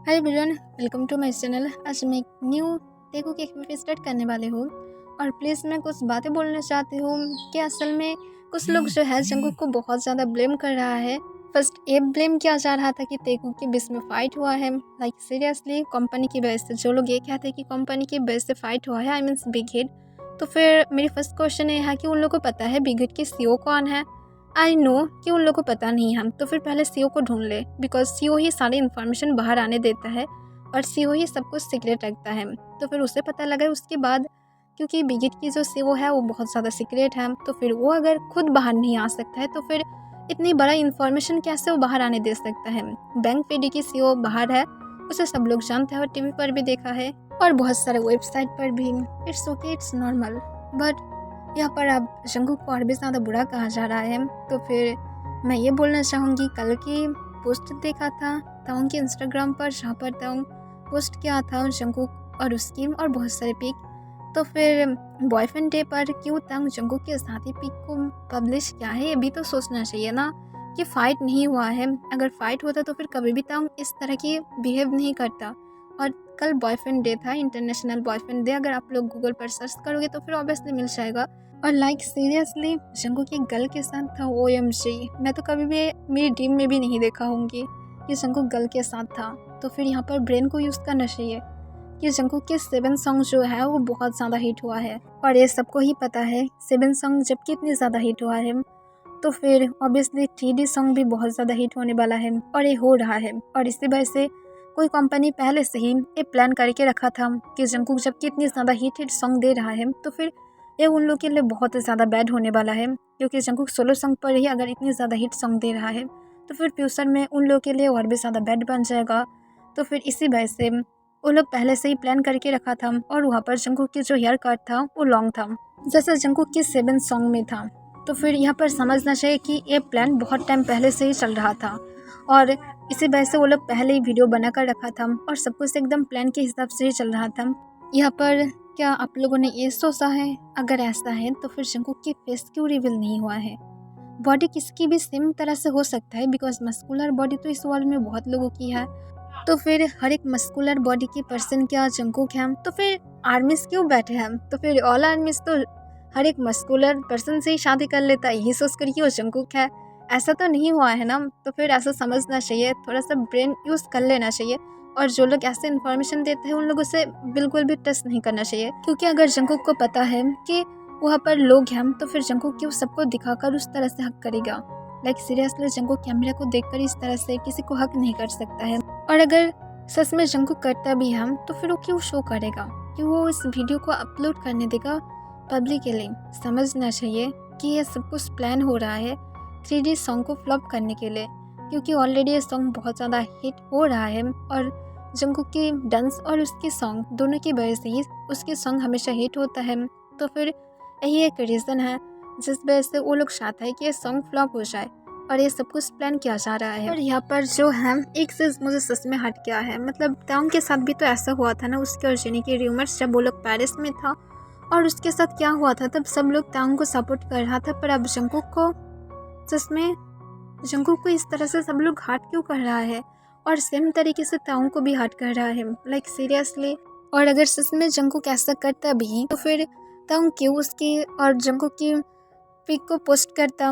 Hi everyone, welcome to my channel. आज मैं एक न्यू टेकू की एक्टिविटी स्टार्ट करने वाली हूँ और प्लीज़ मैं कुछ बातें बोलना चाहती हूँ कि असल में कुछ लोग जो है जंगकुक को बहुत ज़्यादा ब्लेम कर रहा है। फर्स्ट ये ब्लेम किया जा रहा था कि टेकू के बीच में फ़ाइट हुआ है, लाइक सीरियसली कंपनी की वजह से। जो लोग ये कहते हैं कि कंपनी की वजह से फ़ाइट हुआ है, आई मीन्स बिग हिट। तो फिर मेरी फर्स्ट क्वेश्चन ये है कि उन लोगों को पता है बिग हिट की सीईओ कौन है? आई नो कि उन लोगों को पता नहीं है, तो फिर पहले सीईओ को ढूंढ ले, बिकॉज सीईओ ही सारी इन्फॉर्मेशन बाहर आने देता है और सीईओ ही सब कुछ सीक्रेट रखता है। तो फिर उसे पता लगा उसके बाद, क्योंकि बिगिट की जो सीईओ है वो बहुत ज़्यादा सीक्रेट है, तो फिर वो अगर खुद बाहर नहीं आ सकता है तो फिर इतनी बड़ा इन्फॉर्मेशन कैसे वो बाहर आने दे सकता है। बैंक पीडी की सीईओ बाहर है, उसे सब लोग जानते हैं और टीवी पर भी देखा है और बहुत सारे वेबसाइट पर भी। It's okay, it's normal, but यहाँ पर अब जंगकुक को और भी ज़्यादा बुरा कहा जा रहा है। तो फिर मैं ये बोलना चाहूँगी, कल की पोस्ट देखा था ताउंग के इंस्टाग्राम पर, जहाँ पर ताउंग पोस्ट किया था जंगकुक और उसकी और बहुत सारे पिक। तो फिर बॉयफ्रेंड डे पर क्यों ताउंग जंगकुक के साथ ही पिक को पब्लिश किया है, ये भी तो सोचना चाहिए ना कि फ़ाइट नहीं हुआ है। अगर फ़ाइट होता तो फिर कभी भी ताउंग इस तरह की बिहेव नहीं करता। और कल बॉयफ्रेंड डे था, इंटरनेशनल बॉयफ्रेंड डे। अगर आप लोग गूगल पर सर्च करोगे तो फिर ऑब्वियसली मिल जाएगा। और लाइक सीरियसली जंगकुक की गर्ल के साथ था, OMG, मैं तो कभी भी मेरी ड्रीम में भी नहीं देखा होंगी कि जंगकुक गर्ल के साथ था। तो फिर यहाँ पर ब्रेन को यूज़ करना चाहिए कि जंगकुक के 7 सॉन्ग जो है वो बहुत ज़्यादा हिट हुआ है और ये सबको ही पता है। 7 सॉन्ग जब कितनी ज़्यादा हिट हुआ है तो फिर ऑब्वियसली 3D सॉन्ग भी बहुत ज़्यादा हिट होने वाला है और ये हो रहा है। और इसी वजह से कोई कंपनी पहले से ही ये प्लान करके रखा था कि जंगकुक जब कितनी ज़्यादा हिट सॉन्ग दे रहा है तो फिर ये उन लोग के लिए बहुत ज़्यादा बैड होने वाला है, क्योंकि जंगकुक सोलो सॉन्ग पर ही अगर इतनी ज़्यादा हिट सॉन्ग दे रहा है तो फिर फ्यूचर में उन लोग के लिए और भी ज़्यादा बैड बन जाएगा। तो फिर इसी वजह से वो लोग पहले से ही प्लान करके रखा था। और वहाँ पर जंगकुक की जो हेयर कट था वो लॉन्ग था, जैसे जंगकुक के 7 सॉन्ग में था। तो फिर यहाँ पर समझना चाहिए कि ये प्लान बहुत टाइम पहले से ही चल रहा था और इसी वजह से वो लोग पहले ही वीडियो बना कर रखा था और सब कुछ एकदम प्लान के हिसाब से ही चल रहा था। यहाँ पर क्या आप लोगों ने ये सोचा है, अगर ऐसा है तो फिर जंगकुक की फेस क्यों रिवील नहीं हुआ है? बॉडी किसकी भी सेम तरह से हो सकता है, बिकॉज मस्कुलर बॉडी तो इस वर्ल्ड में बहुत लोगों की है। तो फिर हर एक मस्कुलर बॉडी की पर्सन क्या जंगकुक है? तो फिर आर्मीज क्यों बैठे हैं? तो फिर ऑल आर्मीज तो हर एक मस्कुलर पर्सन से ही शादी कर लेता है, यही सोच कर कि वो जंगकुक है। ऐसा तो नहीं हुआ है ना। तो फिर ऐसा समझना चाहिए, थोड़ा सा ब्रेन यूज़ कर लेना चाहिए। और जो लोग ऐसे इन्फॉर्मेशन देते हैं उन लोगों से बिल्कुल भी ट्रस्ट नहीं करना चाहिए, क्योंकि अगर जंगकुक को पता है कि वहाँ पर लोग हैं तो फिर जंगकुक क्यों सबको दिखाकर उस तरह से हक करेगा? लाइक सीरियसली जंगकुक कैमरा को देखकर इस तरह से किसी को हक नहीं कर सकता है। और अगर सच में जंगकुक करता भी है तो फिर वो क्यों शो करेगा, कि वो इस वीडियो को अपलोड करने देगा पब्लिकली? समझना चाहिए कि ये सब कुछ प्लान हो रहा है 3D सॉन्ग को फ्लॉप करने के लिए, क्योंकि ऑलरेडी ये सॉन्ग बहुत ज़्यादा हिट हो रहा है और जंगकुक की डांस और उसके सॉन्ग दोनों की वजह से ही उसके सॉन्ग हमेशा हिट होता है। तो फिर यही एक रीज़न है जिस वजह से वो लोग चाहते हैं कि ये सॉन्ग फ्लॉप हो जाए और ये सब कुछ प्लान किया जा रहा है। और यहाँ पर जो है एक चीज़ मुझे सच में हट गया है, मतलब ताउंग के साथ भी तो ऐसा हुआ था ना, उसके और जेनी की रूमर्स जब वो लोग पेरिस में था और उसके साथ क्या हुआ था, तब सब लोग ताउंग को सपोर्ट कर रहा था। पर अब जंगकुक को, जिसमें जंगकुक को इस तरह से सब लोग हार्ट क्यों कर रहा है और सेम तरीके से ताउंग को भी हार्ट कर रहा है, लाइक सीरियसली। और अगर सच में जंगकुक ऐसा करता भी तो फिर ताउंग क्यों उसकी और जंगकुक की पिक को पोस्ट करता?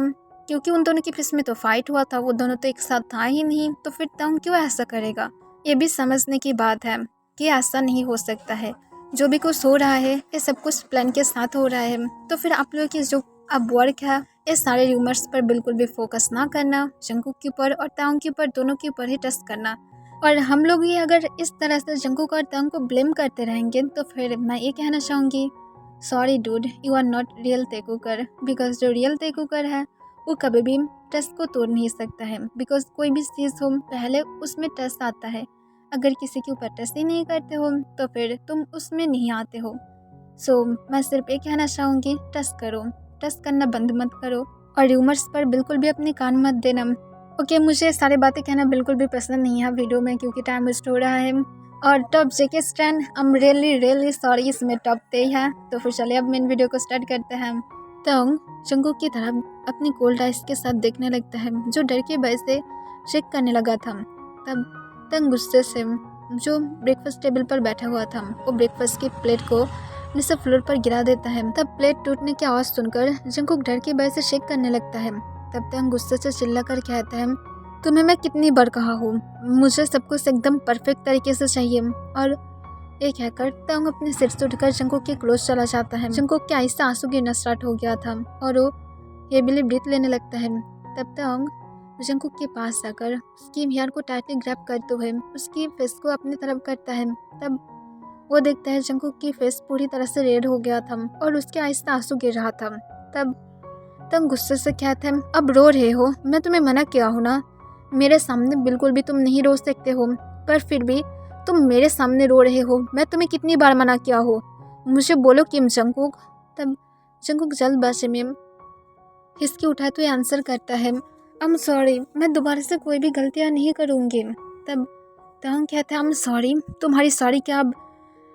क्योंकि उन दोनों के बीच में तो फाइट हुआ था, वो दोनों तो एक साथ था ही नहीं, तो फिर ताउंग क्यों ऐसा करेगा? ये भी समझने की बात है कि ऐसा नहीं हो सकता है। जो भी कुछ हो रहा है ये सब कुछ प्लान के साथ हो रहा है। तो फिर आप लोगों की जो अब वर्क है, ये सारे रूमर्स पर बिल्कुल भी फोकस ना करना, जंगकुक के ऊपर और ताउंग के ऊपर, दोनों के ऊपर ही ट्रस्ट करना। और हम लोग ही अगर इस तरह से जंगकुक और ताउंग को ब्लेम करते रहेंगे तो फिर मैं ये कहना चाहूँगी, sorry dude, you are not real TikToker. Because जो रियल टेकुकर है वो कभी भी ट्रस्ट को तोड़ नहीं सकता है, बिकॉज कोई भी चीज़ हो पहले उसमें ट्रस्ट आता है। अगर किसी के ऊपर ट्रस्ट ही नहीं करते हो तो फिर तुम उसमें नहीं आते हो। सो मैं सिर्फ ये कहना चाहूँगी, ट्रस्ट करो, ट्रस्ट करना बंद मत करो और र्यूमर्स पर बिल्कुल भी अपने कान मत देना। ओके, मुझे सारी बातें कहना बिल्कुल भी पसंद नहीं है वीडियो में, क्योंकि टाइम वेस्ट हो रहा है। और top JK stand, I am really sorry, इसमें टॉप पे ही है। तो फिर चलिए अब मेन वीडियो को स्टार्ट करते हैं। ताउंग जंगकुक की तरफ अपनी कोल्ड आइस के साथ देखने लगता है, जो डर की वजह से शेक करने लगा था। तब तंग गुस्से से जो ब्रेकफास्ट टेबल पर बैठा हुआ था वो ब्रेकफास्ट की प्लेट को नीचे फ्लोर पर गिरा देता है। तब प्लेट टूटने की आवाज़ सुनकर जंकुक डर की वजह से शेक करने लगता है। तब तंग गुस्से से चिल्ला कर कहता है, तुम्हें मैं कितनी बार कहा हूँ, मुझे सब कुछ एकदम परफेक्ट तरीके से चाहिए। और एक कहकर तंग अपने सिर से उठकर जंकुक के क्लोज चला जाता है। जंकुक के आहिस्ता आंसू गिरना स्टार्ट हो गया था और वो हेविली ब्रीथ लेने लगता है। तब तंग जंकुक के पास जाकर उसकी हेयर को टाइटली ग्रैब करते हुए उसकी फेस को अपनी तरफ करता है। तब वो देखता है जंकुक की फेस पूरी तरह से रेड हो गया था और उसके आहिस्ता आंसू गिर रहा था। तब तंग गुस्से से कहता है, अब रो रहे हो, मैं तुम्हें मना किया हूँ ना, मेरे सामने बिल्कुल भी तुम नहीं रो सकते हो, पर फिर भी तुम मेरे सामने रो रहे हो। मैं तुम्हें कितनी बार मना किया हो, मुझे बोलो किम जंकुक। तब जंकुक जल्दबाजी में हिचकी उठाते हुए आंसर करता है, आई एम सॉरी, मैं दोबारा से कोई भी गलतियाँ नहीं करूँगी। तब तंग कहता है, आई एम सॉरी, तुम्हारी सॉरी क्या अब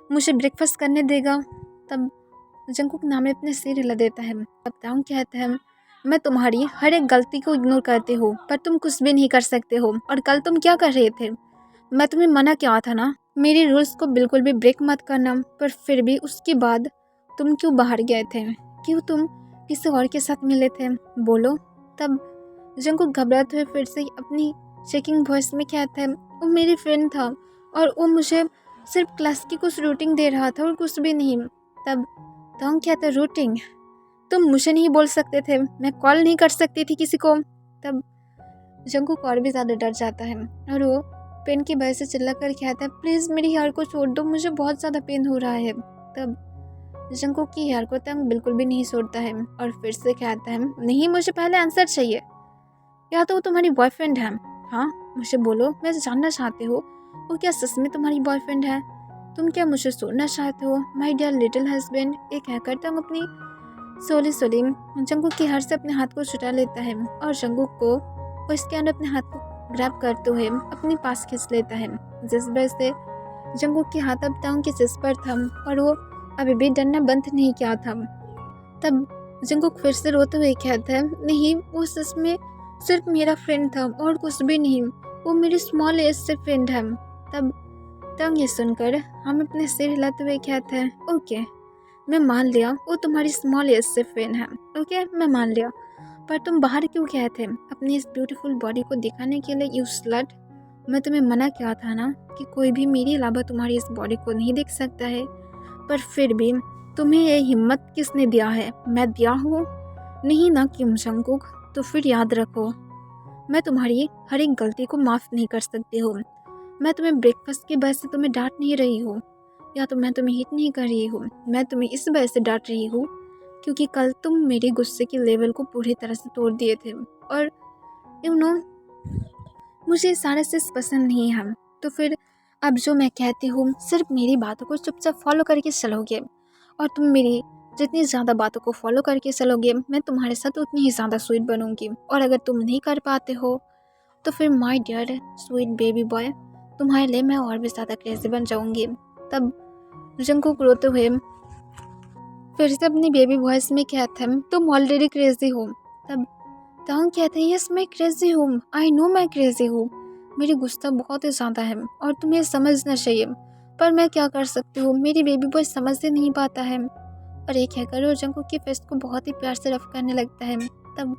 मुझे ब्रेकफास्ट करने देगा। तब जंकुक नाम अपने सिर हिला देता है। तब तंग कहता है, मैं तुम्हारी हर एक गलती को इग्नोर करती हूँ, पर तुम कुछ भी नहीं कर सकते हो। और कल तुम क्या कर रहे थे, मैं तुम्हें मना किया था ना, मेरी रूल्स को बिल्कुल भी ब्रेक मत करना, पर फिर भी उसके बाद तुम क्यों बाहर गए थे, क्यों तुम किसी और के साथ मिले थे, बोलो। तब जंकुक घबराते हुए फिर से अपनी शेकिंग वॉइस में कहता है, वो मेरी फ्रेंड था और वो मुझे सिर्फ क्लास की कुछ रूटीन दे रहा था और कुछ भी नहीं। तब तंग कहता है, रूटीन, तुम मुझे नहीं बोल सकते थे, मैं कॉल नहीं कर सकती थी किसी को। तब जंकुक और भी ज़्यादा डर जाता है और वो पेन की वजह से चिल्ला कर कहता है, प्लीज़ मेरी हेयर को छोड़ दो, मुझे बहुत ज़्यादा पेन हो रहा है। तब जंकुक की हेयर को तंग बिल्कुल भी नहीं छोड़ता है और फिर से कहता है, नहीं, मुझे पहले आंसर चाहिए, या तो वो तुम्हारी बॉयफ्रेंड है, हाँ मुझे बोलो, मैं जानना चाहती हूँ वो क्या सच में तुम्हारी बॉयफ्रेंड है, तुम क्या मुझे छोड़ना चाहते हो, माय डियर लिटिल हस्बैंड। एक कहकर तंग अपनी सोली जंकुक की हेयर से अपने हाथ को छुटा लेता है और जंकुक को उसके अंदर अपने हाथ को ग्रैब करते हुए अपने पास खींच लेता है, जिस वजह से जंकुक के हाथ अब तंग के चेस्ट पर था और वो अभी भी डरना बंद नहीं किया था। तब जंकुक फिर से रोते हुए कहता है, नहीं, वो सच में सिर्फ मेरा फ्रेंड था और कुछ भी नहीं, वो मेरी स्मॉल एज से फ्रेंड है। तब तंग ये सुनकर हम अपने सिर हिलाते हुए कहते हैं, ओके, मैं मान लिया वो तुम्हारी स्मॉल एज से फ्रेंड है, ओके, मैं मान लिया, पर तुम बाहर क्यों गए थे अपनी इस ब्यूटीफुल बॉडी को दिखाने के लिए, यू स्लट। मैं तुम्हें मना किया था ना कि कोई भी मेरे अलावा तुम्हारी इस बॉडी को नहीं देख सकता है, पर फिर भी तुम्हें ये हिम्मत किसने दिया है, मैं दिया हूँ, नहीं ना किम जंकुक। तो फिर याद रखो, मैं तुम्हारी हर एक गलती को माफ़ नहीं कर सकती हूँ। मैं तुम्हें ब्रेकफास्ट की वजह से तुम्हें डांट नहीं रही हूँ, या तो मैं तुम्हें हिट नहीं कर रही हूँ, मैं तुम्हें इस वजह से डांट रही हूँ क्योंकि कल तुम मेरे गुस्से के लेवल को पूरी तरह से तोड़ दिए थे और यू नो मुझे सारा चीज़ पसंद नहीं है। तो फिर अब जो मैं कहती हूँ सिर्फ मेरी बातों को चुपचाप फॉलो करके चलोगे, और तुम मेरी जितनी ज़्यादा बातों को फॉलो करके चलोगे मैं तुम्हारे साथ उतनी ही ज़्यादा स्वीट बनूंगी, और अगर तुम नहीं कर पाते हो तो फिर my dear sweet baby boy, तुम्हारे लिए मैं और भी ज़्यादा क्रेजी बन जाऊंगी। तब जंकुक रोते हुए फिर से अपनी बेबी वॉइस में कहता है, तुम ऑलरेडी क्रेजी हो। तब तंग कहते हैं, यस मैं क्रेजी हूँ, आई नो मैं क्रेजी हूँ, मेरी गुस्सा बहुत ही ज़्यादा है और तुम्हें समझना चाहिए, पर मैं क्या कर सकती हूँ, मेरी बेबी बॉय समझ ही नहीं पाता है। और एक कहकर वो जंकुक की फेस को बहुत ही प्यार से रफ करने लगता है। तब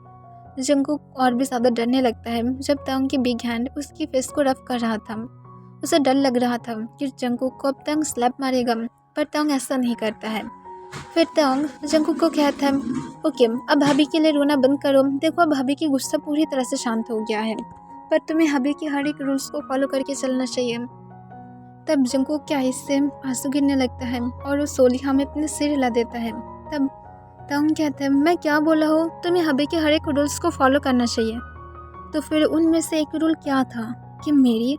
जंकुक और भी ज़्यादा डरने लगता है। जब तंग की बिग हैंड उसकी फेस को रफ कर रहा था उसे डर लग रहा था कि जंकुक को अब तंग स्लैप मारेगा, पर तंग ऐसा नहीं करता है। फिर तंग जंकुक को कहता है, ओके अब भाभी के लिए रोना बंद करो, देखो अब भाभी की गुस्सा पूरी तरह से शांत हो गया है, पर तुम्हें भाभी की हर एक रूल्स को फॉलो करके चलना चाहिए। तब जंकुक के आँख से आंसू गिरने लगता है और वो सोलिहा में अपने सिर हिला देता है। तब तंग कहता है, मैं क्या बोला हूँ, तुम्हें हबी के हर एक रूल्स को फॉलो करना चाहिए। तो फिर उनमें से एक रूल क्या था कि मेरी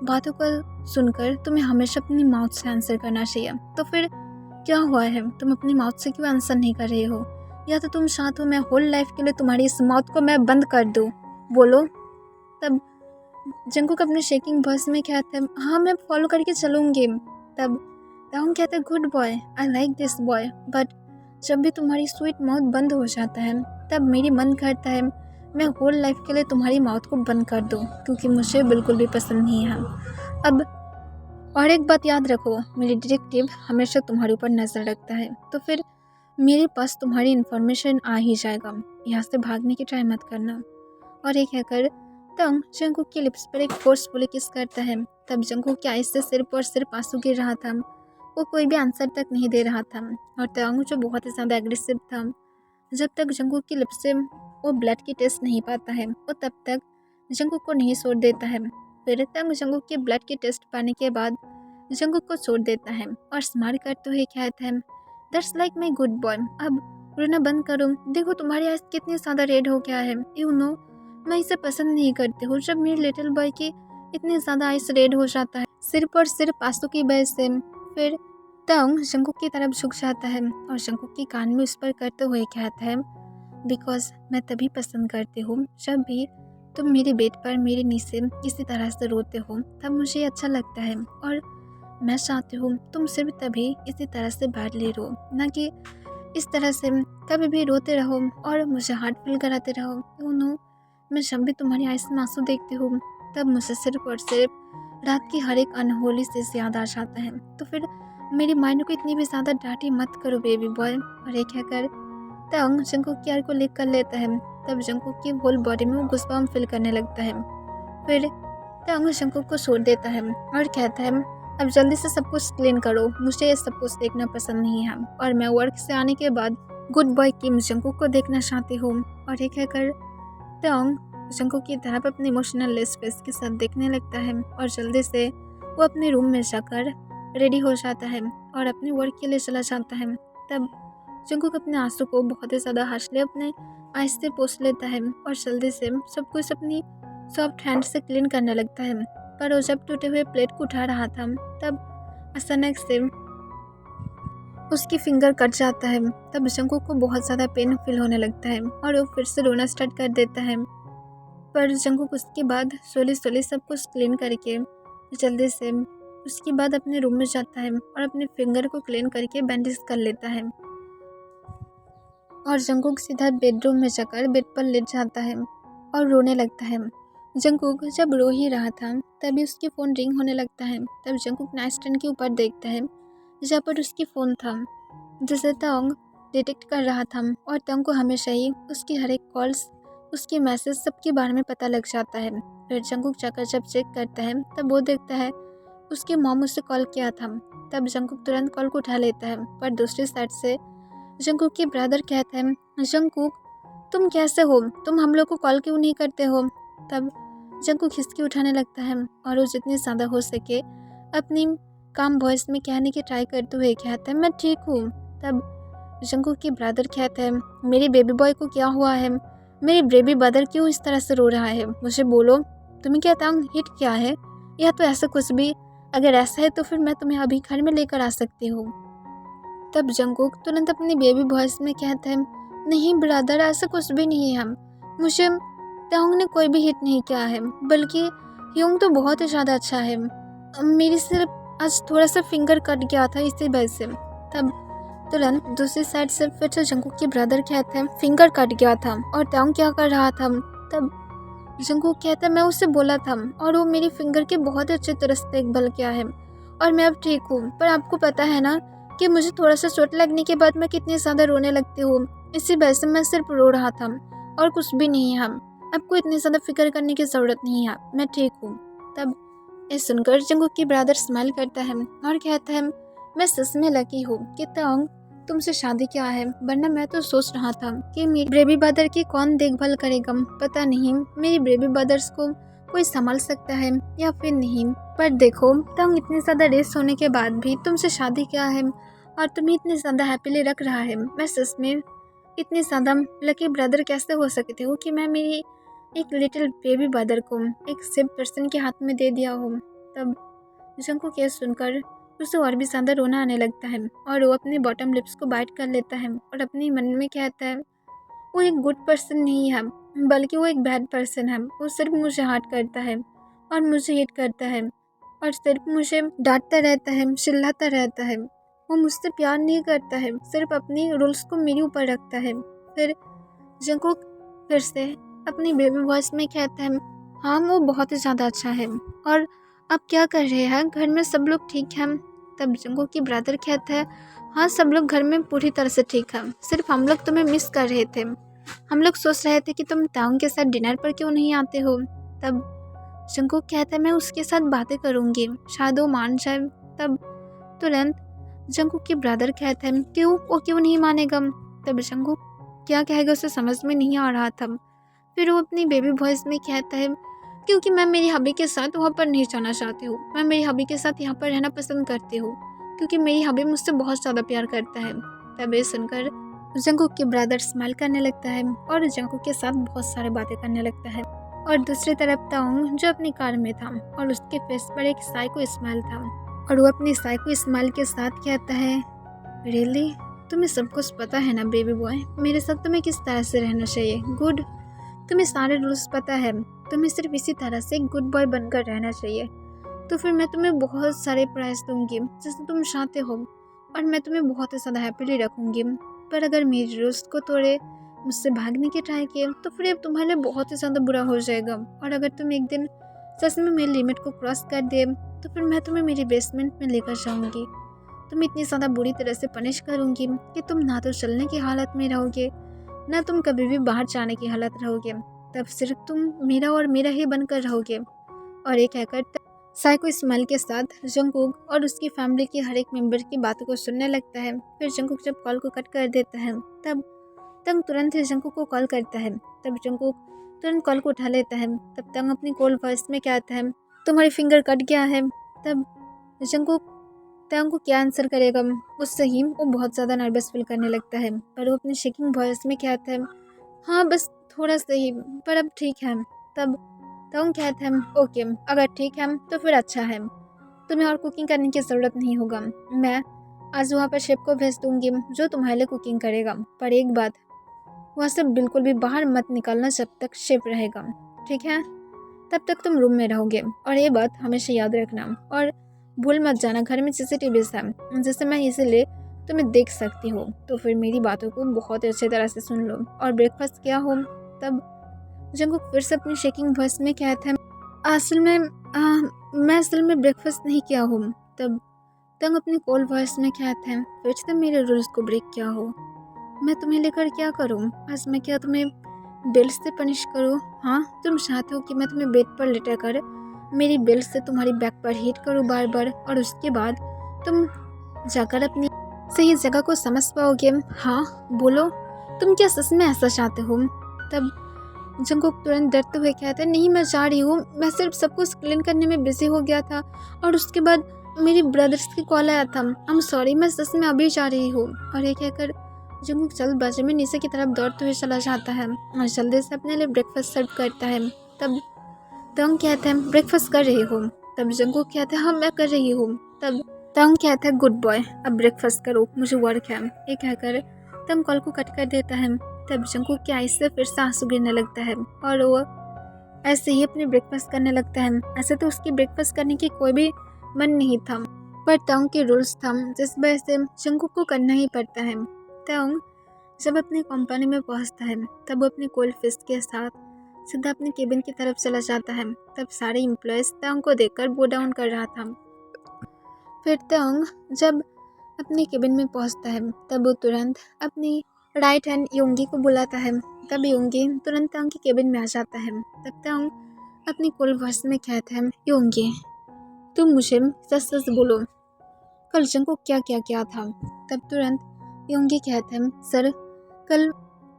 बातों को सुनकर तुम्हें हमेशा अपनी माउथ से आंसर करना चाहिए। तो फिर क्या हुआ है, तुम अपनी माउथ से क्यों आंसर नहीं कर रहे हो, या तो तुम चाहते हो मैं होल लाइफ के लिए तुम्हारी इस माउथ को मैं बंद कर दूँ, बोलो। तब जंकुक अपने शेकिंग वॉइस में कहते हैं, हाँ मैं फॉलो करके चलूँगी। तब तंग कहते हैं, good boy, I like this boy, but जब भी तुम्हारी स्वीट माउथ बंद हो जाता है तब मेरी मन करता है मैं होल लाइफ के लिए तुम्हारी माउथ को बंद कर दूँ, क्योंकि मुझे बिल्कुल भी पसंद नहीं है। अब और एक बात याद रखो, मेरी डिटेक्टिव हमेशा तुम्हारे ऊपर नज़र रखता है, तो फिर मेरे पास तुम्हारी इन्फॉर्मेशन आ ही जाएगा। यहाँ से भागने की ट्राई मत करना। और एक हैकर तंग जंगकुक के लिप्स पर एक फोर्सफुली किस करता है। तब जंगकुक के आइस से सिर पर सिर्फ आंसू गिर रहा था। वो कोई भी आंसर तक नहीं दे रहा था और तंग जो बहुत ही ज़्यादा एग्रेसिव था। जब तक जंगकुक की लिप्स से वो ब्लड की टेस्ट नहीं पाता है, वो तब तक जंगकुक को नहीं छोड़ देता है। फिर तंग जंगकुक के ब्लड के टेस्ट पाने के बाद जंगकुक को छोड़ देता है और स्माइल करते हुए कहता है, that's like my good boy. अब रोना बंद करो, देखो तुम्हारी आइस कितनी ज़्यादा रेड हो गया है। यू नो मैं इसे पसंद नहीं करती हूँ जब मेरे लिटिल बॉय की इतनी ज़्यादा आइस रेड हो जाता है, सिर्फ और सिर्फ आंसू की वजह से। फिर तंग जंगकुक की तरफ झुक जाता है और जंगकुक की कान में विस्पर करते हुए कहता है, बिकॉज मैं तभी पसंद करती हूँ जब भी तुम मेरे बेड पर मेरे नीचे किसी तरह से रोते हो, तब मुझे अच्छा लगता है। और मैं चाहती हूँ तुम सिर्फ तभी इसी तरह से बैडली रो, ना कि इस तरह से कभी भी रोते रहो और मुझे हार्ट फील कराते रहो। यू नो मैं जब भी तुम्हारी आइस में आंसू देखती हूँ तब मुझे सिर्फ और सिर्फ रात की हर एक अनहोली चीज़ याद आ जाता है। तो फिर मेरी माइंड को इतनी भी ज़्यादा डांटी मत करो बेबी बॉय। और एक हैकर तंग जंगकुक की यार को लिख कर लेता है। तब जंगकुक की होल बॉडी में वो गुस्बम फील करने लगता है। फिर तंग जंगकुक को छोड़ देता है और कहता है, अब जल्दी से सब कुछ क्लीन करो, मुझे ये सब कुछ देखना पसंद नहीं है और मैं वर्क से आने के बाद गुड बॉय किम जंगकुक को देखना चाहती हूँ। और एक हैकर तंग जंगकुक की तरफ अपने इमोशनल स्पेस के साथ देखने लगता है और जल्दी से वो अपने रूम में जाकर रेडी हो जाता है और अपने वर्क के लिए चला जाता है। तब जंगकुक अपने आंसू को बहुत ही ज़्यादा हंसले अपने आइस से पोंछ लेता है और जल्दी से सब कुछ अपनी सॉफ्ट हैंड से क्लीन करने लगता है। पर वो जब टूटे हुए प्लेट को उठा रहा था तब अचानक से उसकी फिंगर कट जाता है। तब जंगकुक को बहुत ज़्यादा पेन फील होने लगता है और वो फिर से रोना स्टार्ट कर देता है। पर जंगकुक उसके बाद सोली सब कुछ क्लीन करके जल्दी से उसके बाद अपने रूम में जाता है और अपने फिंगर को क्लीन करके बैंडेज कर लेता है। और जंगकुक सीधा बेडरूम में जाकर बेड पर लेट जाता है और रोने लगता है। जंगकुक जब रो ही रहा था तभी उसकी फ़ोन रिंग होने लगता है। तब जंगकुक नाइटस्टैंड के ऊपर देखता है जहाँ पर उसकी फ़ोन था, जिसे तंग डिटेक्ट कर रहा था और तंग को हमेशा ही उसकी हर एक कॉल्स, उसके मैसेज सबके बारे में पता लग जाता है। फिर जंगकुक जाकर जब चेक करता है तब वो देखता है उसके मॉम उससे कॉल किया था। तब जंगकुक तुरंत कॉल को उठा लेता है, पर दूसरी साइड से जंगकुक के ब्रदर कहते हैं, जंगकुक तुम कैसे हो, तुम हम लोग को कॉल क्यों नहीं करते हो। तब जंगकुक हिचकी उठाने लगता है और वो जितनी ज़्यादा हो सके अपनी काम वॉइस में कहने की ट्राई करते हुए कहता है, मैं ठीक हूँ। तब जंगकुक के ब्रदर कहते हैं, मेरे बेबी बॉय को क्या हुआ है, मेरे बेबी ब्रदर क्यों इस तरह से रो रहा है, मुझे बोलो तुम्हें क्या तंग हिट क्या है, या तो ऐसा कुछ भी, अगर ऐसा है तो फिर मैं तुम्हें अभी घर में लेकर आ सकती हूँ। तब जंगकुक तुरंत अपनी बेबी वॉइस में कहता है, नहीं ब्रदर ऐसा कुछ भी नहीं है, मुझे तंग ने कोई भी हिट नहीं किया है, बल्कि ह्यूंग तो बहुत ही ज़्यादा अच्छा है, मेरी सिर्फ आज थोड़ा सा फिंगर कट गया था इसी वजह से। तब तुरंत दूसरी साइड से फिर से जंगकुक के ब्रदर कहते हैं, फिंगर कट गया था और तंग क्या कर रहा था। तब जंगकुक कहता है, मैं उससे बोला था और वो मेरी फिंगर की बहुत ही अच्छी तरह से देखभाल किया है और मैं अब ठीक हूँ, पर आपको पता है ना कि मुझे थोड़ा सा चोट लगने के बाद मैं कितनी ज़्यादा रोने लगती हूँ, इसी वजह से मैं सिर्फ रो रहा था और कुछ भी नहीं है, आपको इतनी ज़्यादा फिक्र करने की ज़रूरत नहीं है, मैं ठीक हूँ। तब ये सुनकर जंगकुक की ब्रदर स्माइल करता है और कहता है, मैं सच में लकी हूँ कि तंग तुमसे शादी किया है, वरना मैं तो सोच रहा था कि मेरी बेबी ब्रदर की कौन देखभाल करेगा, पता नहीं मेरी बेबी ब्रदर्स को कोई संभाल सकता है या फिर नहीं। पर देखो तंग इतने ज़्यादा रेस होने के बाद भी तुमसे शादी किया है और तुम्हें इतने ज़्यादा हैप्पीली रख रहा है, मैं सच में इतने ज़्यादा लकी ब्रदर कैसे हो सकती हूँ कि मैं मेरी एक लिटिल बेबी ब्रदर को एक सिम पर्सन के हाथ में दे दिया हूँ। तब जंगकुक ये सुनकर उसे और भी ज़्यादा रोना आने लगता है और वो अपने बॉटम लिप्स को बाइट कर लेता है और अपने मन में कहता है, वो एक गुड पर्सन नहीं है, बल्कि वो एक बैड पर्सन है, वो सिर्फ मुझे हार्ट करता है और मुझे हिट करता है और सिर्फ मुझे डांटता रहता है, चिल्लाता रहता है, वो मुझसे प्यार नहीं करता है, सिर्फ अपनी रूल्स को मेरे ऊपर रखता है। फिर जंगकुक फिर से अपनी बेबी वॉइस में कहता है, हाँ वो बहुत ही ज़्यादा अच्छा है और आप क्या कर रहे हैं? घर में सब लोग ठीक हैं? तब जंगकुक की ब्रदर कहता है, हाँ सब लोग घर में पूरी तरह से ठीक हैं, सिर्फ हम लोग तुम्हें मिस कर रहे थे। हम लोग सोच रहे थे कि तुम ताउंग के साथ डिनर पर क्यों नहीं आते हो। तब जंगकुक कहता है, मैं उसके साथ बातें करूँगी, शायद वो मान जाए। तब तुरंत जंगकुक की ब्रदर कहता है, क्यों, वो क्यों नहीं मानेगा। तब जंगकुक क्या कहेगा उसे समझ में नहीं आ रहा था। फिर वो अपनी बेबी वॉइस में कहता है, क्योंकि मैं मेरी हबी के साथ वहाँ पर नहीं जाना चाहती हूँ, मैं मेरी हबी के साथ यहाँ पर रहना पसंद करती हूँ, क्योंकि मेरी हबी मुझसे बहुत ज़्यादा प्यार करता है। तब ये सुनकर जंगकुक के ब्रदर स्माइल करने लगता है और जंगकुक के साथ बहुत सारी बातें करने लगता है। और दूसरी तरफ ताउंग जो अपनी कार में था और उसके फेस पर एक साइको स्माइल था और वो अपनी साइको स्माइल के साथ कहता है, रियली, तुम्हें सब कुछ पता है ना बेबी बॉय, मेरे साथ तुम्हें किस तरह से रहना चाहिए। गुड, तुम्हें सारे रूल्स पता है, तुम्हें सिर्फ इसी तरह से गुड बॉय बनकर रहना चाहिए। तो फिर मैं तुम्हें बहुत सारे प्राइज़ दूंगी जैसे तुम चाहते हो और मैं तुम्हें बहुत ही ज़्यादा हैप्पीली रखूँगी। पर अगर मेरे रूल्स को तोड़े, मुझसे भागने की ट्राई किए, तो फिर अब तुम्हारे लिए बहुत ही ज़्यादा बुरा हो जाएगा। और अगर तुम एक दिन सच में मेरी लिमिट को क्रॉस कर दे, तो फिर मैं तुम्हें मेरी बेसमेंट में लेकर जाऊँगी। तुम्हें इतनी ज़्यादा बुरी तरह से पनिश करूँगी कि तुम ना तो चलने की हालत में रहोगे, ना तुम कभी भी बाहर जाने की हालत रहोगे। तब सिर्फ तुम मेरा और मेरा ही बनकर रहोगे। और एक हैकर साइको स्माइल के साथ जंगकुक और उसकी फैमिली के हर एक मेंबर की बातों को सुनने लगता है। फिर जंगकुक जब कॉल को कट कर देता है, तब तंग तुरंत ही जंगकुक को कॉल करता है। तब जंगकुक तुरंत कॉल को उठा लेता है। तब तंग अपनी कॉल वॉइस में कहता है, तुम्हारी फिंगर कट गया है। तब जंगकुक तंग को क्या आंसर करेगा, उससे ही वो बहुत ज़्यादा नर्वस फील करने लगता है। पर वो अपनी शेकिंग वॉइस में कहता है, हाँ बस थोड़ा सा ही, पर अब ठीक है। तब तंग कहता है, ओके, अगर ठीक है तो फिर अच्छा है, तुम्हें और कुकिंग करने की ज़रूरत नहीं होगा। मैं आज वहाँ पर शेफ को भेज दूँगी जो तुम्हारे लिए कुकिंग करेगा। पर एक बात, वहाँ से बिल्कुल भी बाहर मत निकलना जब तक शेफ रहेगा, ठीक है? तब तक तुम रूम में रहोगे और ये बात हमेशा याद रखना। और भूल मत जाना, घर में CCTV है जिससे मैं इसीलिए तुम्हें देख सकती हूँ। तो फिर मेरी बातों को बहुत अच्छी तरह से सुन लो। और ब्रेकफास्ट क्या हो। तब जंगकुक फिर से अपनी शेकिंग वॉइस में कहता है, मैं असल में ब्रेकफास्ट नहीं किया हूँ। तब तंग अपनी कोल्ड वॉइस में कहता है, फिर से मेरे रूल्स को ब्रेक किया हो। मैं तुम्हें लेकर क्या करूँ? आज मैं क्या तुम्हें बेल्ट से पनिश करूँ? हाँ, तुम चाहते हो कि मैं तुम्हें बेड पर लेटा कर मेरी बेल्ट से तुम्हारी बैक पर हिट करूँ बार बार, और उसके बाद तुम जाकर अपनी सही जगह को समझ पाओगे। हाँ बोलो, तुम क्या सच में ऐसा चाहते हो? तब जंगकुक तुरंत डरते हुए कहता है, नहीं मैं जा रही हूँ, मैं सिर्फ सब कुछ क्लीन करने में बिजी हो गया था और उसके बाद मेरी ब्रदर्स की कॉल आया था। आई एम सॉरी, मैं सच में अभी जा रही हूँ। और ये कहकर जंगकुक जल्दबाजी में नीचे की तरफ दौड़ते हुए चला जाता है और जल्दी से अपने लिए ब्रेकफास्ट सर्व करता है। तब तंग कहता है, ब्रेकफास्ट कर रही हो? तब जंगकुक कहता है, हाँ मैं कर रही हूँ। तब तंग कहता है, गुड बॉय, अब ब्रेकफास्ट करो, मुझे वर्क है। ये कहकर तंग कॉल को कट कर देता है। तब जंगकुक की आईज से फिर से आंसू गिरने लगता है और वो ऐसे ही अपने ब्रेकफास्ट करने लगता है। ऐसे तो उसकी ब्रेकफास्ट करने की कोई भी मन नहीं था, पर तंग के रूल्स था जिस वजह से जंगकुक को करना ही पड़ता है। तंग जब अपनी कंपनी में पहुंचता है, तब वो अपनी कोल्ड फिस्ट के साथ सीधा अपने केबिन की तरफ चला जाता है। तब सारे एम्प्लॉयज तंग को देखकर बो डाउन कर रहा था। फिर तंग जब अपने केबिन में पहुंचता है, तब वो तुरंत अपनी राइट हैंड योंगी को बुलाता है। तब योंगी तुरंत तंग के केबिन में आ जाता है। तब तंग अपनी कोल्ड वॉइस में कहता है, योंगी तुम मुझे सच सच बोलो, कल जंगकुक क्या क्या किया था? तब तुरंत योंगी कहता है, सर कल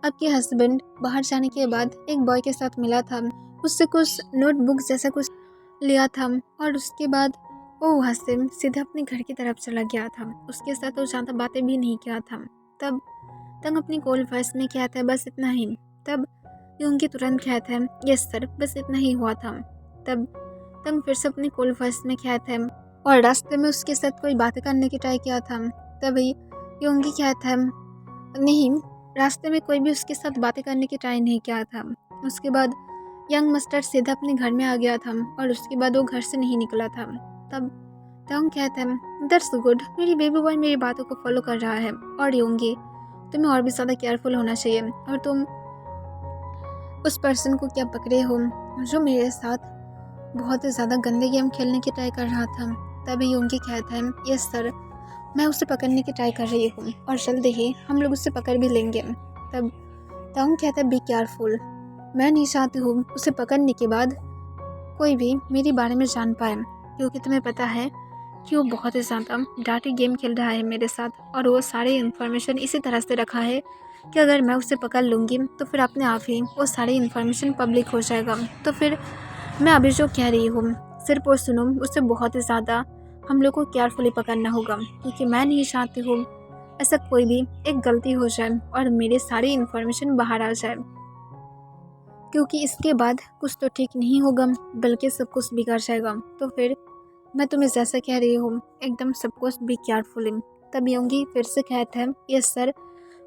आपके हस्बैंड बाहर जाने के बाद एक बॉय के साथ मिला था, उससे कुछ नोटबुक जैसा कुछ लिया था और उसके बाद वो वहाँ से सीधे अपने घर की तरफ चला गया था। उसके साथ वो ज़्यादा बातें भी नहीं किया था। तब तंग अपनी कोल्ड वॉइस में कहता है, बस इतना ही। तब योंगी तुरंत कहता है, यस सर, बस इतना ही हुआ था। तब तंग फिर से अपनी कोल्ड वॉइस में कहता है, और रास्ते में उसके साथ कोई बातें करने की ट्राई किया था? तभी योंगी कहता है, नहीं, रास्ते में कोई भी उसके साथ बातें करने की ट्राई नहीं किया था। उसके बाद यंग मस्टर्ड सीधा अपने घर में आ गया था और उसके बाद वो घर से नहीं निकला था। तब तंग कहता है, दैट्स गुड, मेरी बेबी बॉय मेरी बातों को फॉलो कर रहा है। और योंगी तुम्हें और भी ज़्यादा केयरफुल होना चाहिए। और तुम उस पर्सन को क्या पकड़े हो जो मेरे साथ बहुत ही ज़्यादा गंदे गेम खेलने की ट्राई कर रहा था। तभी योंगी कहता है, यस सर, मैं उसे पकड़ने की ट्राई कर रही हूँ और जल्दी ही हम लोग उसे पकड़ भी लेंगे। तब तांग कहता है, बी केयरफुल, मैं नहीं चाहती हूँ उसे पकड़ने के बाद कोई भी मेरे बारे में जान पाए, क्योंकि तुम्हें पता है कि वो बहुत ही ज़्यादा डार्टी गेम खेल रहा है मेरे साथ और वो सारी इन्फॉर्मेशन इसी तरह से रखा है कि अगर मैं उसे पकड़ लूँगी तो फिर अपने आप ही वो सारी इन्फॉर्मेशन पब्लिक हो जाएगा। तो फिर मैं अभी जो कह रही हूँ सिर्फ वो सुनो, उससे बहुत ही ज़्यादा हम लोग को केयरफुली पकड़ना होगा, क्योंकि मैं नहीं चाहती हूँ ऐसा कोई भी एक गलती हो जाए और मेरी सारी इन्फॉर्मेशन बाहर आ जाए, क्योंकि इसके बाद कुछ तो ठीक नहीं होगा बल्कि सब कुछ बिगड़ जाएगा। तो फिर मैं तुम्हें जैसा कह रही हूँ एकदम सब कुछ बी केयरफुल। तब योंगी फिर से कहता है, यस सर,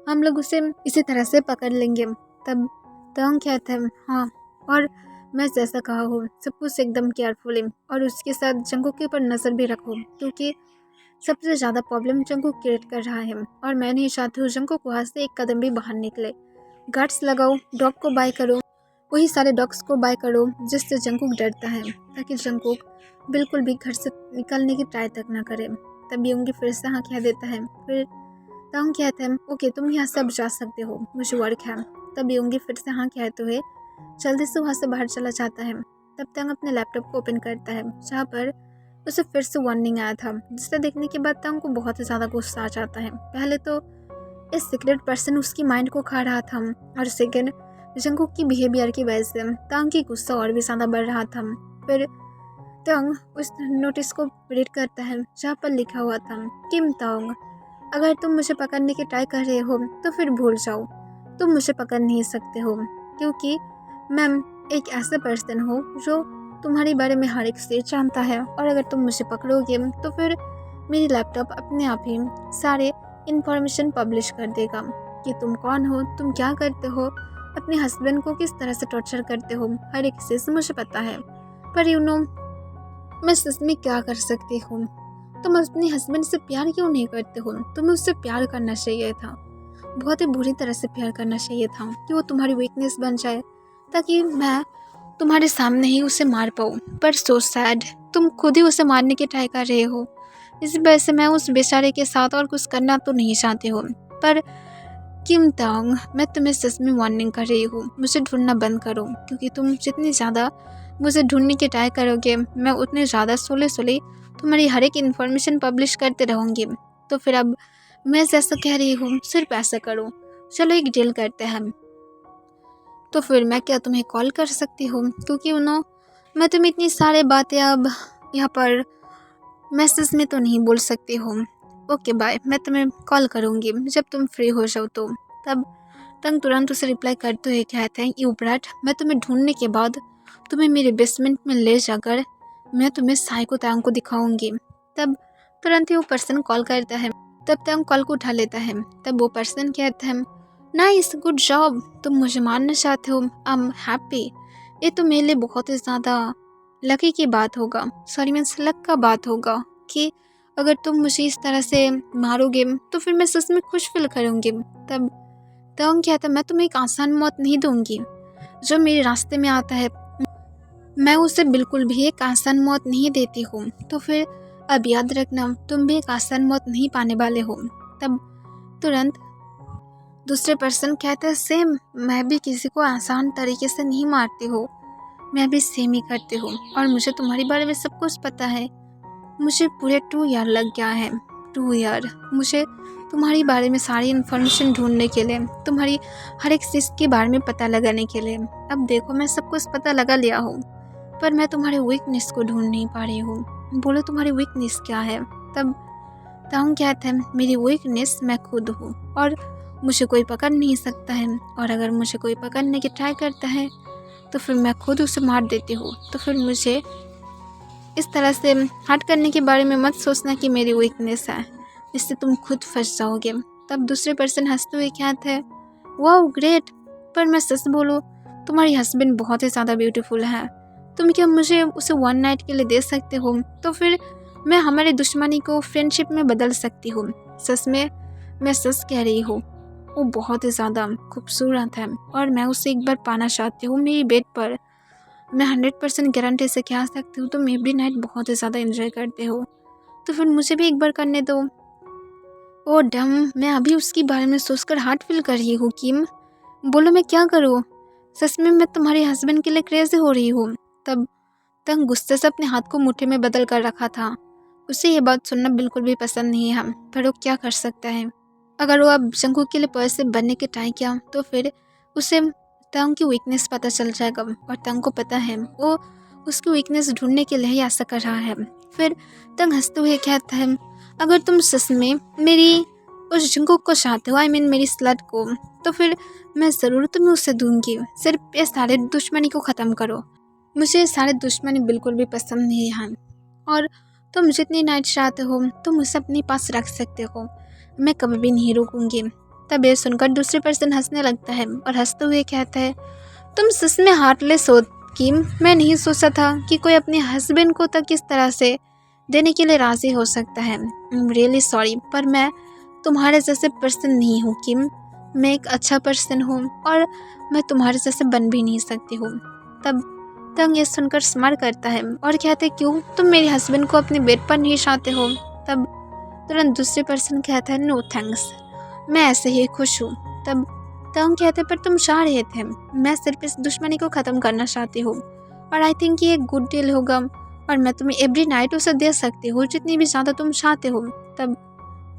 हम लोग उसे इसी तरह से पकड़ लेंगे। तब तंग कहता है, हाँ, और मैं जैसा कहा हूँ सब कुछ एकदम केयरफुली, और उसके साथ जंगकुक के ऊपर नज़र भी रखो, क्योंकि सबसे ज़्यादा प्रॉब्लम जंगकुक क्रिएट कर रहा है और मैं नहीं चाहती हूँ जंगकुक वहाँ से एक कदम भी बाहर निकले। गार्ड्स लगाओ, डॉग को बाय करो, वही सारे डॉग्स को बाय करो जिससे जंगकुक डरता है, ताकि जंगकुक बिल्कुल भी घर से निकलने की ट्राई तक ना करे। तब योंगी फिर से हाँ कह देता है। फिर तांग कहता है, ओके तुम यहाँ से अब जा सकते हो, मुझे वर्क है। तब योंगी फिर से हाँ कहते हुए जल्दी से वहाँ से बाहर चला जाता है। तब तांग अपने लैपटॉप को ओपन करता है जहाँ पर उसे फिर से वार्निंग आया था, जिसे देखने के बाद तांग को बहुत ही ज़्यादा गुस्सा आ जाता है। पहले तो इस सीक्रेट पर्सन उसकी माइंड को खा रहा था और सेकेंड जंगकुक की बिहेवियर की वजह से तांग की गुस्सा और भी ज़्यादा बढ़ रहा था। फिर तांग उस नोटिस को रीड करता है जहाँ पर लिखा हुआ था, किम तांग, अगर तुम मुझे पकड़ने की ट्राई कर रहे हो तो फिर भूल जाओ, तुम मुझे पकड़ नहीं सकते हो, क्योंकि मैं एक ऐसा पर्सन हूँ जो तुम्हारे बारे में हर एक चीज़ जानता है, और अगर तुम मुझे पकड़ोगे तो फिर मेरी लैपटॉप अपने आप ही सारे इन्फॉर्मेशन पब्लिश कर देगा कि तुम कौन हो, तुम क्या करते हो, अपने हस्बैंड को किस तरह से टॉर्चर करते हो, हर एक चीज़ मुझे पता है। पर यू नो मैं सच में क्या कर सकती हूँ, तुम अपने हस्बैंड से प्यार क्यों नहीं करते हो, तुम्हें उससे प्यार करना चाहिए था, बहुत ही बुरी तरह से प्यार करना चाहिए था कि वो तुम्हारी वीकनेस बन जाए ताकि मैं तुम्हारे सामने ही उसे मार पाऊँ। पर सो सैड, तुम खुद ही उसे मारने की ट्राई कर रहे हो। इसी वजह से मैं उस बेचारे के साथ और कुछ करना तो नहीं चाहती हूँ। पर किम तांग, मैं तुम्हें सच में वार्निंग कर रही हूँ, मुझे ढूंढना बंद करो, क्योंकि तुम जितनी ज़्यादा मुझे ढूंढने की ट्राई करोगे मैं उतने ज़्यादा सोले तुम्हारी हर एक इन्फॉर्मेशन पब्लिश करते रहूँगी। तो फिर अब मैं जैसा कह रही हूँ सिर्फ ऐसा करो, चलो एक डील करते हैं हम। तो फिर मैं क्या तुम्हें कॉल कर सकती हूँ, क्योंकि मैं तुम्हें इतनी सारी बातें अब यहाँ पर मैसेज में तो नहीं बोल सकती हूँ। ओके बाय, मैं तुम्हें कॉल करूँगी जब तुम फ्री हो जाओ तो। तब तंग तुरंत उसे रिप्लाई करते हुए कहते हैं, यू ब्रैट, मैं तुम्हें ढूंढने के बाद तुम्हें मेरे बेसमेंट में ले जाकर मैं तुम्हें साइको तांग को दिखाऊंगी। तब तुरंत ही वो पर्सन कॉल करता है। तब तांग कॉल को उठा लेता है। तब वो पर्सन कहता है, नाइस, गुड जॉब, तुम मुझे मारना चाहते हो, आई एम हैप्पी, ये तो मेरे लिए बहुत ही ज़्यादा लकी की बात होगा, सॉरी मीन्स लक का बात होगा कि अगर तुम मुझे इस तरह से मारोगे तो फिर मैं सच में खुश फील करूँगी। तब तांग कहता है, मैं तुम्हें एक आसान मौत नहीं दूंगी, जो मेरे रास्ते में आता है मैं उसे बिल्कुल भी एक आसान मौत नहीं देती हूँ। तो फिर अब याद रखना, तुम भी एक आसान मौत नहीं पाने वाले हो। तब तुरंत दूसरे पर्सन कहते हैं, सेम, मैं भी किसी को आसान तरीके से नहीं मारती हूँ, मैं भी सेम ही करती हूँ, और मुझे तुम्हारे बारे में सब कुछ पता है। मुझे पूरे 2 ईयर लग गया है, 2 ईयर मुझे तुम्हारे बारे में सारी इन्फॉर्मेशन ढूंढने के लिए, तुम्हारी हर एक चीज़ के बारे में पता लगाने के लिए। अब देखो मैं सब कुछ पता लगा लिया हूँ, पर मैं तुम्हारे वीकनेस को ढूंढ नहीं पा रही हूँ। बोलो तुम्हारी वीकनेस क्या है। तब तांग कहते हैं, मेरी वीकनेस मैं खुद हूँ और मुझे कोई पकड़ नहीं सकता है, और अगर मुझे कोई पकड़ने की ट्राई करता है तो फिर मैं खुद उसे मार देती हूँ। तो फिर मुझे इस तरह से हट करने के बारे में मत सोचना कि मेरी वीकनेस है, इससे तुम खुद फंस जाओगे। तब दूसरे पर्सन हंसते हुए कहते हैं, वाओ ग्रेट, पर मैं सच बोलूँ तुम्हारी हस्बैंड बहुत ही ज़्यादा ब्यूटीफुल है, तुम क्या मुझे उसे 1 नाइट के लिए दे सकते हो, तो फिर मैं हमारी दुश्मनी को फ्रेंडशिप में बदल सकती हूँ। सच में मैं सच कह रही हूँ, वो बहुत ही ज़्यादा खूबसूरत है और मैं उसे एक बार पाना चाहती हूँ मेरी बेड पर। मैं 100% गारंटी से कह सकती हूँ तुम एवरी नाइट बहुत ही ज़्यादा एंजॉय करते हो, तो फिर मुझे भी एक बार करने दो। ओ डम, मैं अभी उसके बारे में सोचकर हार्ट फील कर रही हूँ किम। बोलो मैं क्या करूँ? सच में मैं तुम्हारे हस्बैंड के लिए क्रेजी हो रही हूँ। तब तंग गुस्से से अपने हाथ को मुट्ठी में बदल कर रखा था। उसे ये बात सुनना बिल्कुल भी पसंद नहीं है, पर वो क्या कर सकता है। अगर वो अब जंगू के लिए पॉजिटिव बनने के ट्राई किया तो फिर उसे तंग की वीकनेस पता चल जाएगा, और तंग को पता है वो उसकी वीकनेस ढूंढने के लिए ही ऐसा कर रहा है। फिर तंग हंसते हुए कहता है, अगर तुम सच में मेरी उस जंगू को चाहते हो, आई मीन मेरी स्लट को, तो फिर मैं ज़रूर तुम्हें उसे दूंगी। सिर्फ ये सारे दुश्मनी को ख़त्म करो। मुझे सारे दुश्मनी बिल्कुल भी पसंद नहीं है, और तुम जितनी नाइट चाहते हो तुम उसे अपने पास रख सकते हो। मैं कभी भी नहीं रोकूंगी। तब ये सुनकर दूसरी पर्सन हंसने लगता है और हंसते हुए कहता है, तुम सच में हार्टलेस हो किम। मैं नहीं सोचा था कि कोई अपने हस्बैंड को तक इस तरह से देने के लिए राजी हो सकता है। रियली सॉरी, पर मैं तुम्हारे जैसे पर्सन नहीं हूँ किम। मैं एक अच्छा पर्सन हूँ और मैं तुम्हारे जैसे बन भी नहीं सकती हूँ। तब तंग ये सुनकर स्माइल करता है और कहते, क्यों तुम मेरे हस्बैंड को अपने बेड पर नहीं चाहते हो? तब तुरंत दूसरे पर्सन कहता है, नो थैंक्स, मैं ऐसे ही खुश हूँ। तब तंग कहते, पर तुम चाह रहे थे। मैं सिर्फ इस दुश्मनी को ख़त्म करना चाहती हूँ, और आई थिंक ये एक गुड डील होगा, और मैं तुम्हें एवरी नाइट उसे दे सकती हूँ जितनी भी ज़्यादा तुम चाहते हो। तब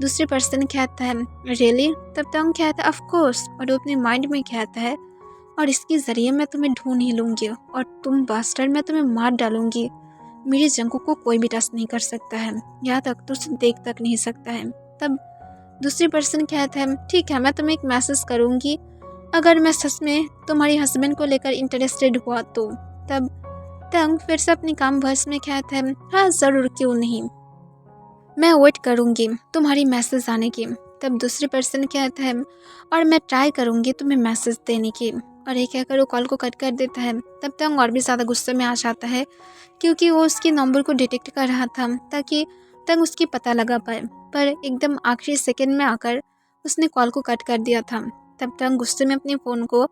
दूसरी पर्सन कहता है, रियली? तब तंग कहता है, ऑफ कोर्स, और वो अपने माइंड में कहता है, और इसके ज़रिए मैं तुम्हें ढूंढ ही लूँगी, और तुम बास्टर्ड, मैं तुम्हें मार डालूंगी। मेरे जंगू को कोई भी टच नहीं कर सकता है, यहाँ तक तो उसे देख तक नहीं सकता है। तब दूसरी पर्सन कहता है, ठीक है, मैं तुम्हें एक मैसेज करूँगी अगर मैं सच में तुम्हारे हस्बैंड को लेकर इंटरेस्टेड हुआ तो। तब तंग फिर से अपनी काम वॉइस में कहता है, हाँ ज़रूर, क्यों नहीं, मैं वेट करूँगी तुम्हारी मैसेज आने की। तब दूसरी पर्सन कहता है, और मैं ट्राई करूँगी तुम्हें मैसेज देने की, और ये कहकर वो कॉल को कट कर देता है। तब तंग और भी ज़्यादा गुस्से में आ जाता है, क्योंकि वो उसकी नंबर को डिटेक्ट कर रहा था ताकि तंग उसकी पता लगा पाए, पर एकदम आखिरी सेकंड में आकर उसने कॉल को कट कर दिया था। तब तंग गुस्से में अपने फ़ोन को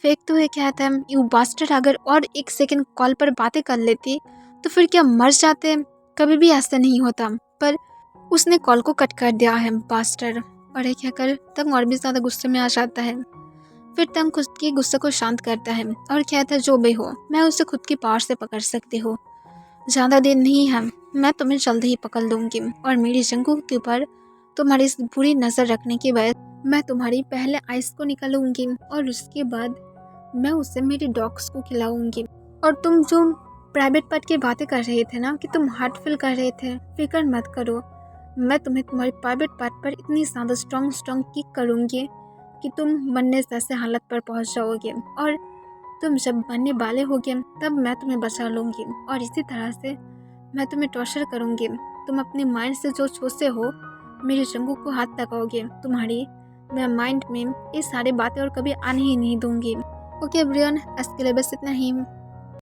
फेंकते हुए कहता है, यू बास्टर्ड, अगर और एक सेकंड कॉल पर बातें कर लेती तो फिर क्या मर जाते? कभी भी ऐसा नहीं होता, पर उसने कॉल को कट कर दिया है बास्टर्ड। और ये कहकर तंग और भी ज़्यादा गुस्से में आ जाता है। फिर तंग खुद के गुस्से को शांत करता है और कहता है, जो भी हो, मैं उसे खुद की पावर से पकड़ सकती हूँ। ज़्यादा देर नहीं है, मैं तुम्हें जल्दी ही पकड़ लूँगी, और मेरी जंगू के ऊपर तुम्हारी इस बुरी नज़र रखने की वजह मैं तुम्हारी पहले आइस को निकालूंगी, और उसके बाद मैं उसे मेरी डॉग्स को खिलाऊंगी। और तुम जो प्राइवेट पार्ट की बातें कर रहे थे ना, कि तुम हार्ट फील कर रहे थे, फिक्र मत करो, मैं तुम्हें तुम्हारी प्राइवेट पार्ट पर इतनी ज़्यादा स्ट्रॉन्ग किक करूँगी कि तुम मरने जैसे हालत पर पहुँच जाओगे, और तुम जब मरने वाले होगे तब मैं तुम्हें बचा लूँगी, और इसी तरह से मैं तुम्हें टॉर्चर करूँगी। तुम अपने माइंड से जो सोचते हो मेरे जंगू को हाथ लगाओगे तुम्हारी, मैं माइंड में ये सारी बातें और कभी आने ही नहीं दूँगी। ओके एवरीवन, आज के लिए बस इतना ही।